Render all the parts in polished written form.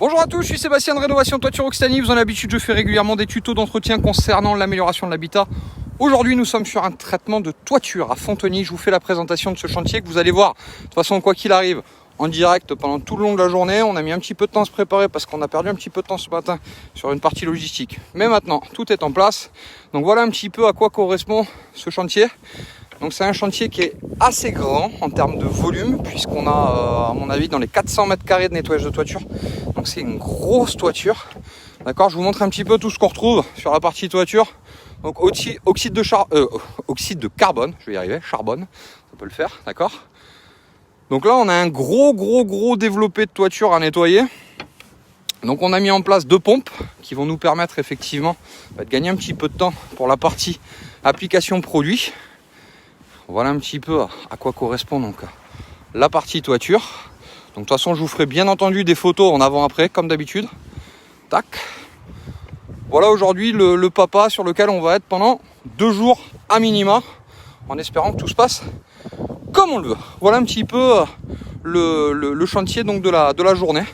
Bonjour à tous, je suis Sébastien de Rénovation Toiture Occitanie. Vous en avez l'habitude, je fais régulièrement des tutos d'entretien concernant l'amélioration de l'habitat. Aujourd'hui, nous sommes sur un traitement de toiture à Fontenay. Je vous fais la présentation de ce chantier que vous allez voir. De toute façon, quoi qu'il arrive, en direct pendant tout le long de la journée. On a mis un petit peu de temps à se préparer parce qu'on a perdu un petit peu de temps ce matin sur une partie logistique. Mais maintenant, tout est en place. Donc voilà un petit peu à quoi correspond ce chantier. Donc c'est un chantier qui est assez grand en termes de volume, puisqu'on a, à mon avis, dans les 400 mètres carrés de nettoyage de toiture. Donc c'est une grosse toiture. D'accord, je vous montre un petit peu tout ce qu'on retrouve sur la partie toiture. Donc oxyde de carbone, je vais y arriver, charbonne, ça peut le faire, d'accord. Donc là on a un gros développé de toiture à nettoyer. Donc on a mis en place deux pompes qui vont nous permettre effectivement de gagner un petit peu de temps pour la partie application produit. Voilà un petit peu à quoi correspond donc la partie toiture. Donc de toute façon je vous ferai bien entendu des photos en avant-après comme d'habitude. Tac. Voilà aujourd'hui le papa sur lequel on va être pendant 2 jours à minima, en espérant que tout se passe comme on le veut. Voilà un petit peu le chantier donc de la journée.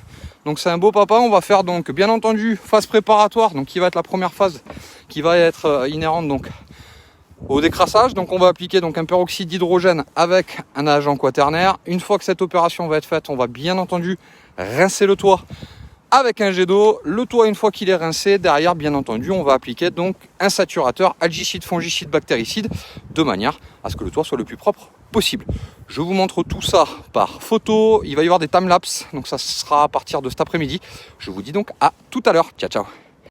Donc c'est un beau papa. On va faire donc bien entendu phase préparatoire, donc qui va être la première phase qui va être inhérente donc au décrassage. Donc on va appliquer donc un peroxyde d'hydrogène avec un agent quaternaire. Une fois que cette opération va être faite, on va bien entendu rincer le toit avec un jet d'eau. Le toit, une fois qu'il est rincé, derrière bien entendu on va appliquer donc un saturateur algicide, fongicide, bactéricide, de manière à ce que le toit soit le plus propre possible. Je vous montre tout ça par photo. Il va y avoir des timelapses, donc ça sera à partir de cet après-midi. Je vous dis donc à tout à l'heure. Ciao ciao.